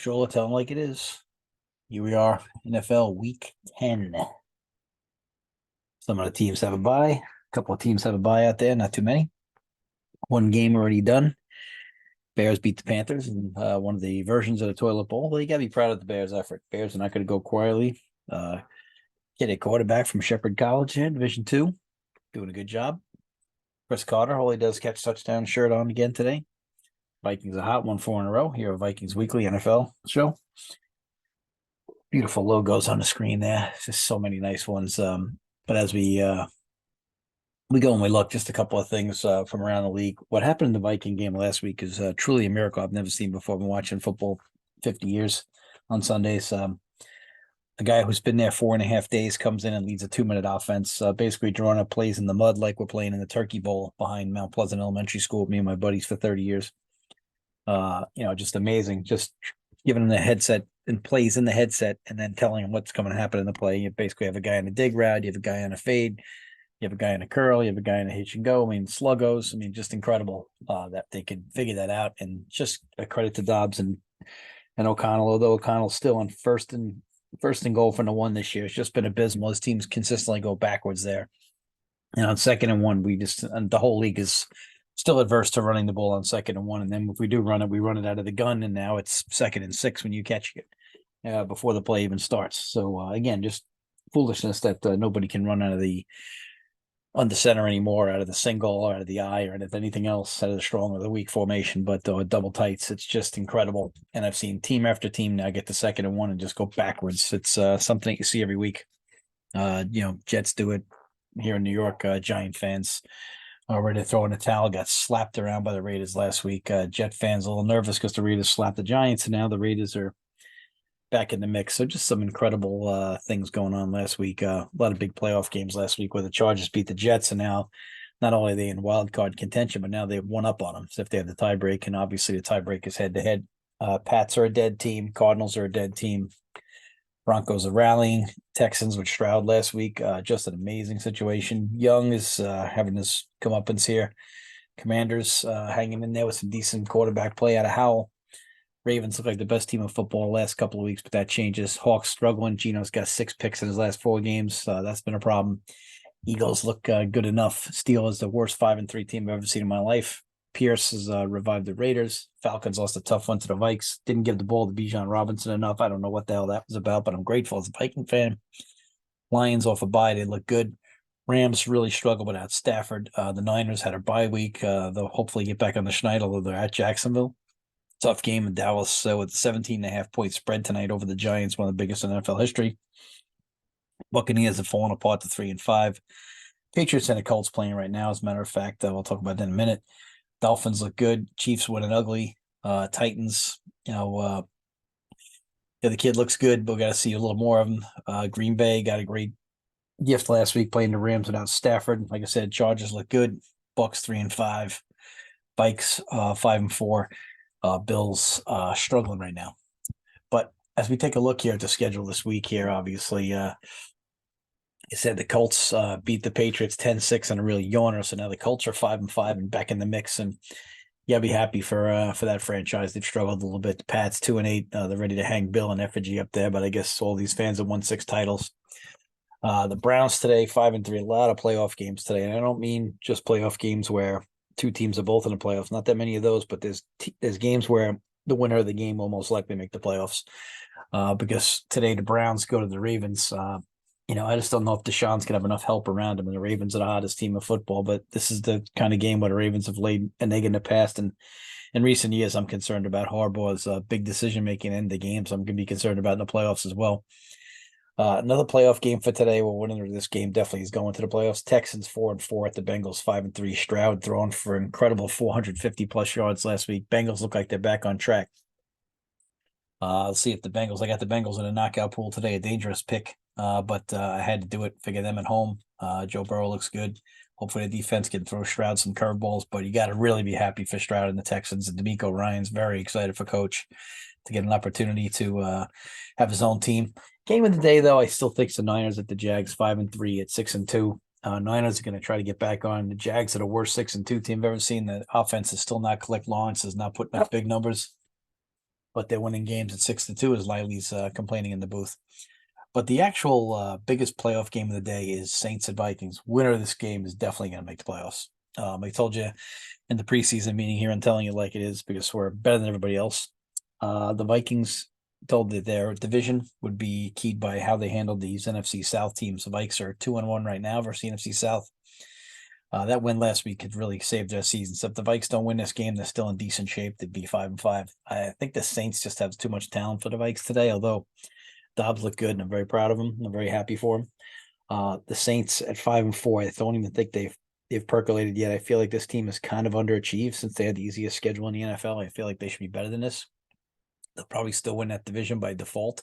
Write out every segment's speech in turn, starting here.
Stroller, tell them like it is. Here we are, NFL Week 10. Some of the teams have a bye. A couple of teams have a bye out there, not too many. One game already done. Bears beat the Panthers in one of the versions of the toilet bowl. Well, you got to be proud of the Bears' effort. Bears are not going to go quietly. Get a quarterback from Shepherd College here, Division II, doing a good job. Chris Carter, all he does catch touchdown shirt on again today. Vikings a hot one, 4 in a row. Here at Vikings Weekly NFL show. Beautiful logos on the screen there. Just so many nice ones. But as we go and we look, just a couple of things from around the league. What happened in the Viking game last week is truly a miracle I've never seen before. I've been watching football 50 years on Sundays. A guy who's been there 4.5 days comes in and leads a 2-minute offense, basically drawing up plays in the mud like we're playing in the Turkey Bowl behind Mount Pleasant Elementary School, me and my buddies for 30 years. Just amazing. Just giving him the headset and plays in the headset and then telling him what's going to happen in the play. You basically have a guy in a dig route, you have a guy on a fade, you have a guy in a curl, you have a guy in a hitch and go. I mean, sluggos. I mean, just incredible that they could figure that out. And just a credit to Dobbs and O'Connell, although O'Connell's still on first and goal from the one this year. It's just been abysmal. His teams consistently go backwards there. And on 2nd and 1, and the whole league is still adverse to running the ball on 2nd and 1. And then if we do run it, we run it out of the gun. And now it's 2nd and 6 when you catch it before the play even starts. So again, just foolishness that nobody can run out of the under center anymore, out of the single or out of the eye or out of anything else, out of the strong or the weak formation, but double tights. It's just incredible. And I've seen team after team now get to 2nd and 1 and just go backwards. It's something you see every week. Jets do it here in New York. Giant fans are ready to throw in a towel. Got slapped around by the Raiders last week. Jet fans a little nervous because the Raiders slapped the Giants, and now the Raiders are back in the mix. So just some incredible things going on last week. A lot of big playoff games last week where the Chargers beat the Jets, and now not only are they in wild card contention, but now they've won up on them. So if they have the tiebreak, and obviously the tiebreak is head-to-head. Pats are a dead team. Cardinals are a dead team. Broncos are rallying. Texans with Stroud last week. Just an amazing situation. Young is having his comeuppance here. Commanders hanging in there with some decent quarterback play out of Howell. Ravens look like the best team of football the last couple of weeks, but that changes. Hawks struggling. Geno's got 6 picks in his last 4 games. That's been a problem. Eagles look good enough. Steelers the worst 5-3 team I've ever seen in my life. Pierce has revived the Raiders. Falcons lost a tough one to the Vikes. Didn't give the ball to Bijan Robinson enough. I don't know what the hell that was about, but I'm grateful as a Viking fan. Lions off a bye. They look good. Rams really struggle without Stafford. The Niners had a bye week. They'll hopefully get back on the schneid, although they're at Jacksonville. Tough game in Dallas with a 17.5-point spread tonight over the Giants, one of the biggest in NFL history. Buccaneers have fallen apart to 3-5. Patriots and the Colts playing right now, as a matter of fact. We'll talk about that in a minute. Dolphins look good. Chiefs winning ugly. Titans, the kid looks good, but we got to see a little more of him. Green Bay got a great gift last week playing the Rams without Stafford. Like I said, Chargers look good. Bucks 3-5. Vikes 5-4. Bills struggling right now. But as we take a look here at the schedule this week here, obviously, it said the Colts beat the Patriots 10-6 on a real yawner. So now the Colts are 5-5 and back in the mix. And you gotta be happy for that franchise. They've struggled a little bit. The Pats 2-8. They're ready to hang Bill and effigy up there. But I guess all these fans have won 6 titles. The Browns today 5-3. A lot of playoff games today, and I don't mean just playoff games where 2 teams are both in the playoffs. Not that many of those, but there's games where the winner of the game will most likely make the playoffs. Because today the Browns go to the Ravens. I just don't know if Deshaun's gonna have enough help around him, and the Ravens are the hottest team of football. But this is the kind of game where the Ravens have laid an egg in the past, and in recent years, I'm concerned about Harbaugh's big decision making in the games. I'm gonna be concerned about in the playoffs as well. Another playoff game for today. Well, winner of this game definitely is going to the playoffs. Texans 4-4 at the Bengals 5-3. Stroud throwing for incredible 450 plus yards last week. Bengals look like they're back on track. Let's see if the Bengals. I got the Bengals in a knockout pool today. A dangerous pick, but I had to do it. Figure them at home. Joe Burrow looks good. Hopefully the defense can throw Stroud some curveballs, but you got to really be happy for Stroud and the Texans. And DeMeco Ryans very excited for Coach to get an opportunity to have his own team. Game of the day, though, I still think it's the Niners at the Jags, 5-3 at 6-2. Niners are going to try to get back on. The Jags are the worst 6-2 team I've ever seen. The offense is still not clicked. Lawrence is not putting up big numbers. but they're winning games at 6-2, as Lively's complaining in the booth. But the actual biggest playoff game of the day is Saints and Vikings. Winner of this game is definitely going to make the playoffs. I told you in the preseason meeting here, I'm telling you like it is because we're better than everybody else. The Vikings told that their division would be keyed by how they handled these NFC South teams. The Vikes are 2-1 right now versus the NFC South. That win last week could really save their season. So if the Vikes don't win this game, they're still in decent shape. They'd be 5-5. I think the Saints just have too much talent for the Vikes today, although Dobbs looked good and I'm very proud of him. I'm very happy for him. The Saints at 5-4, I don't even think they've percolated yet. I feel like this team is kind of underachieved since they had the easiest schedule in the NFL. I feel like they should be better than this. They'll probably still win that division by default,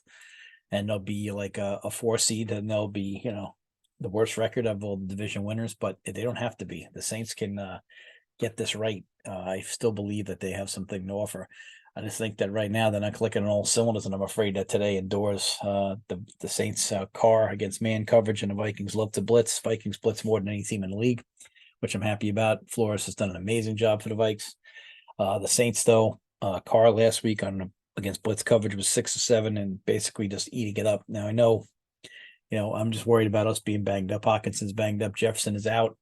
and they'll be like a 4 seed, and they'll be, the worst record of all the division winners, but they don't have to be. The Saints can get this right. I still believe that they have something to offer. I just think that right now they're not clicking on all cylinders, and I'm afraid that today indoors, the Saints car against man coverage, and the Vikings love to blitz. Vikings blitz more than any team in the league, which I'm happy about. Flores has done an amazing job for the Vikes. The Saints, though, Carr last week against blitz coverage was 6-7 and basically just eating it up. Now I know, I'm just worried about us being banged up. Hawkinson's banged up. Jefferson is out.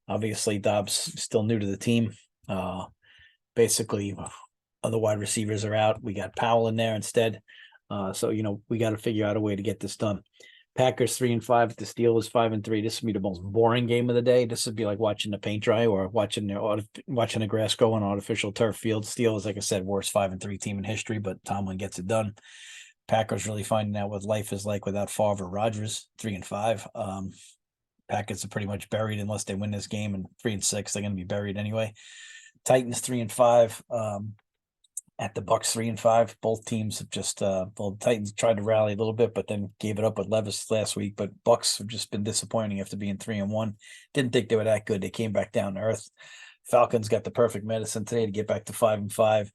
Obviously, Dobbs is still new to the team. Basically, other wide receivers are out. We got Powell in there instead. So we got to figure out a way to get this done. Packers 3-5. The Steelers 5-3. This would be the most boring game of the day. This would be like watching the paint dry or watching the grass grow on artificial turf field. Steelers, like I said, worst 5-3 team in history, but Tomlin gets it done. Packers really finding out what life is like without Favre or Rodgers. 3-5. Packers are pretty much buried unless they win this game, and 3-6, they're going to be buried anyway. Titans 3-5. At the Bucks 3-5. Both teams have just the Titans tried to rally a little bit, but then gave it up with Levis last week. But Bucks have just been disappointing after being 3-1. Didn't think they were that good. They came back down to earth. Falcons got the perfect medicine today to get back to 5-5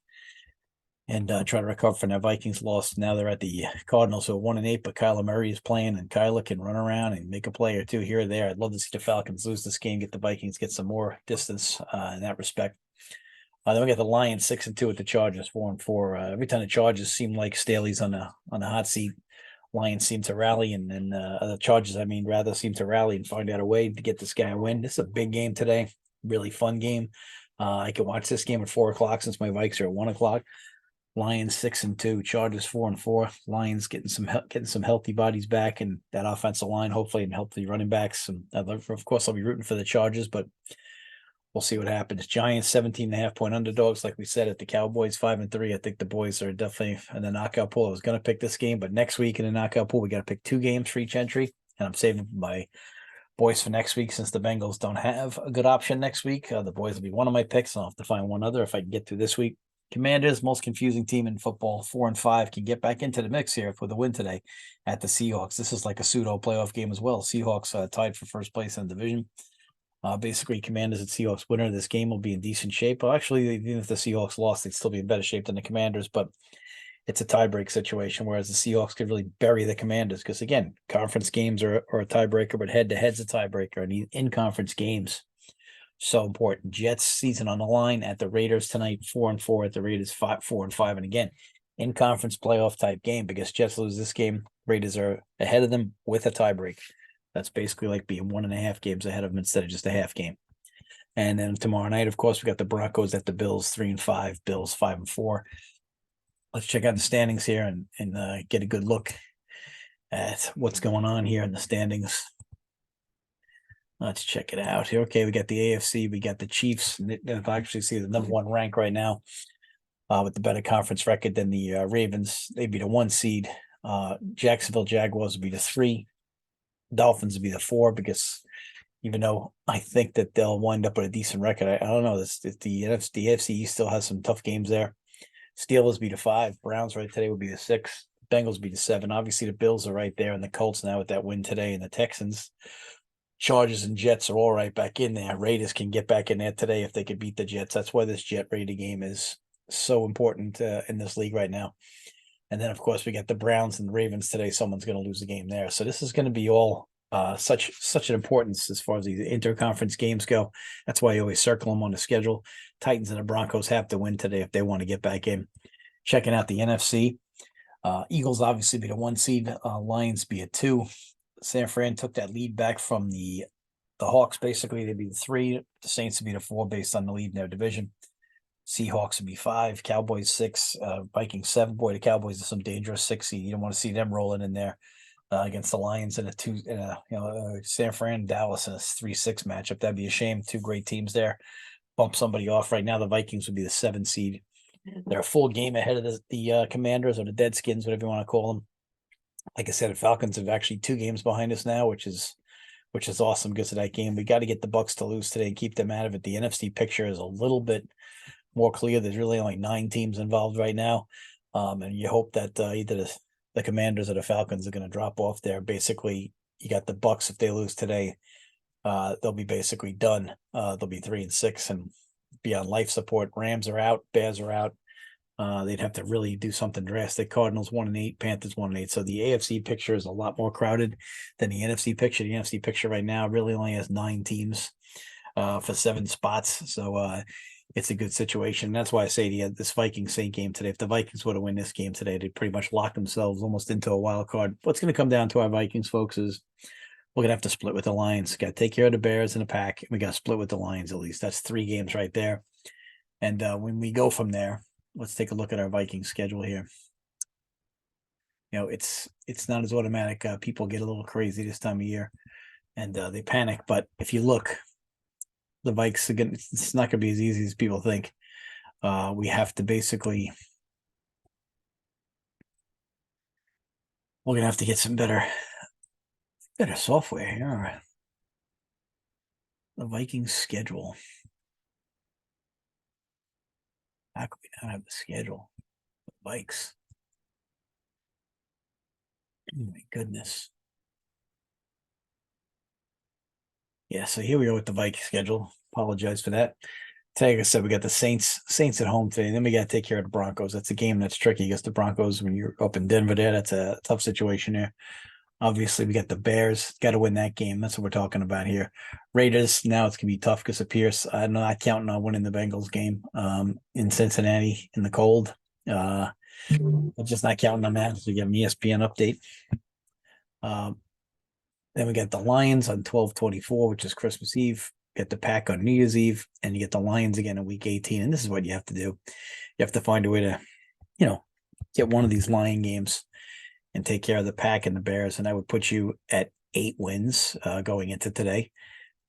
and try to recover from their Vikings loss. Now they're at the Cardinals, who are 1-8, but Kyler Murray is playing, and Kyler can run around and make a play or two here or there. I'd love to see the Falcons lose this game, get the Vikings get some more distance in that respect. Then we got the Lions 6-2 at the Chargers 4-4. Every time the Chargers seem like Staley's on the hot seat, Lions seem to rally, and then the Chargers, rather seem to rally and find out a way to get this guy a win. This is a big game today, really fun game. I can watch this game at 4:00 since my Vikes are at 1:00. Lions 6-2, Chargers 4-4. Lions getting some healthy bodies back, and that offensive line hopefully, and healthy running backs. And of course, I'll be rooting for the Chargers, but we'll see what happens. Giants 17.5-point underdogs, like we said, at the Cowboys 5-3. I think the boys are definitely in the knockout pool. I was going to pick this game, but next week in the knockout pool, we got to pick 2 games for each entry, and I'm saving my boys for next week since the Bengals don't have a good option next week. The boys will be one of my picks. I'll have to find one other if I can get through this week. Commanders, most confusing team in football, 4-5, can get back into the mix here with a win today at the Seahawks. This is like a pseudo playoff game as well. Seahawks tied for first place in the division. Basically, Commanders and Seahawks winner of this game will be in decent shape. Well, actually, even if the Seahawks lost, they'd still be in better shape than the Commanders, but it's a tiebreak situation, whereas the Seahawks could really bury the Commanders because, again, conference games are a tiebreaker, but head-to-head's a tiebreaker, and in-conference games, so important. Jets season on the line at the Raiders tonight, 4-4 at the Raiders, 4-5, and again, in-conference playoff type game because Jets lose this game, Raiders are ahead of them with a tiebreak. That's basically like being 1.5 games ahead of them instead of just a half game. And then tomorrow night, of course, we got the Broncos at the Bills, 3-5, Bills 5-4. Let's check out the standings here and get a good look at what's going on here in the standings. Let's check it out here. Okay, we got the AFC, we got the Chiefs. If I actually see the number 1 rank right now with the better conference record than the Ravens, they'd be the 1 seed. Jacksonville Jaguars would be the 3. Dolphins would be the 4 because even though I think that they'll wind up with a decent record, I don't know. The AFC East still has some tough games there. Steelers be the 5. Browns right today would be the 6. Bengals be the 7. Obviously, the Bills are right there, and the Colts now with that win today, and the Texans, Chargers, and Jets are all right back in there. Raiders can get back in there today if they could beat the Jets. That's why this Jet-Raider game is so important in this league right now. And then, of course, we got the Browns and the Ravens today. Someone's going to lose the game there. So this is going to be all such an importance as far as these interconference games go. That's why you always circle them on the schedule. Titans and the Broncos have to win today if they want to get back in. Checking out the NFC. Eagles obviously be the 1 seed. Lions be a 2. San Fran took that lead back from the Hawks. Basically, they'd be the 3. The Saints would be the 4 based on the lead in their division. Seahawks would be 5. Cowboys 6. Vikings 7. Boy, the Cowboys are some dangerous 6 seed. You don't want to see them rolling in there against the Lions in a 2. San Fran, Dallas in a 3-6 matchup. That'd be a shame. 2 great teams there. Bump somebody off right now. The Vikings would be the 7 seed. They're a full game ahead of the Commanders or the Deadskins, whatever you want to call them. Like I said, the Falcons have actually 2 games behind us now, which is awesome because of that game. We got to get the Bucs to lose today and keep them out of it. The NFC picture is a little bit more clear. There's really only 9 teams involved right now, and you hope that either the Commanders or the Falcons are going to drop off there. Basically, you got the Bucs. If they lose today, they'll be basically done. They'll be 3-6 and be on life support. Rams are out. Bears are out. They'd have to really do something drastic. Cardinals 1-8, Panthers 1-8. So the AFC picture is a lot more crowded than the NFC picture. The NFC picture right now really only has 9 teams for 7 spots. So it's a good situation. That's why I say to you, this Vikings Saint game today, if the Vikings were to win this game today, they'd pretty much lock themselves almost into a wild card. What's going to come down to our Vikings, folks, is we're going to have to split with the Lions. Got to take care of the Bears and the Pack. We got to split with the Lions at least. That's 3 games right there. And when we go from there, let's take a look at our Vikings schedule here. It's not as automatic. People get a little crazy this time of year, and they panic. But if you look, the Vikes again, it's not going to be as easy as people think. We have to basically, we're going to have to get some better software here. The Vikings schedule. How could we not have the schedule? The Vikes. Oh my goodness. Yeah, so here we go with the Vikings schedule. Apologize for that. Like I said, we got the Saints at home today. Then we got to take care of the Broncos. That's a game that's tricky against the Broncos when you're up in Denver there. That's a tough situation there. Obviously, we got the Bears. Got to win that game. That's what we're talking about here. Raiders, now it's going to be tough because of Pierce. I'm not counting on winning the Bengals game in Cincinnati in the cold. I'm just not counting on that. So you get an ESPN update. Then we got the Lions on 12/24, which is Christmas Eve. Get the Pack on New Year's Eve, and you get the Lions again in Week 18. And this is what you have to do. You have to find a way to, get one of these Lion games and take care of the Pack and the Bears. And that would put you at 8 wins going into today.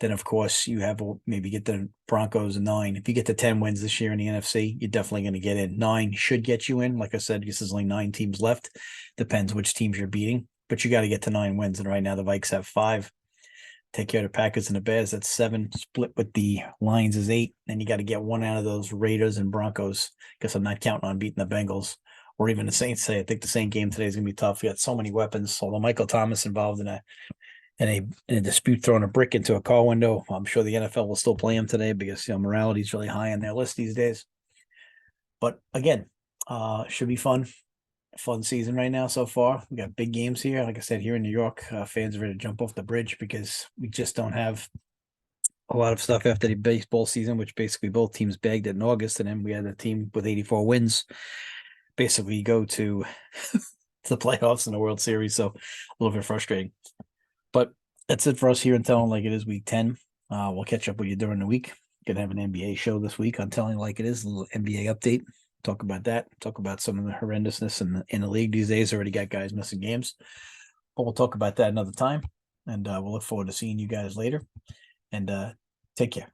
Then, of course, you have maybe get the Broncos a 9. If you get to 10 wins this year in the NFC, you're definitely going to get in. 9 should get you in. Like I said, because there's only 9 teams left. Depends which teams you're beating. But you got to get to 9 wins. And right now, the Vikes have 5. Take care of the Packers and the Bears. That's 7. Split with the Lions is 8. Then you got to get 1 out of those Raiders and Broncos, because I'm not counting on beating the Bengals or even the Saints today. I think the Saint game today is going to be tough. We got so many weapons. Although Michael Thomas involved in a dispute throwing a brick into a car window, I'm sure the NFL will still play him today because morality is really high on their list these days. But again, should be fun season right now so far. We got big games here. Like I said, here in New York, fans are ready to jump off the bridge because we just don't have a lot of stuff after the baseball season, which basically both teams bagged it in August, and then we had a team with 84 wins basically go to the playoffs in the World Series. So a little bit frustrating. But that's it for us here in Telling Like It Is Week 10. We'll catch up with you during the week. Gonna have an NBA show this week on Telling Like It Is, a little NBA update. Talk about that. Talk about some of the horrendousness in the league these days. Already got guys missing games. But we'll talk about that another time. And we'll look forward to seeing you guys later. And take care.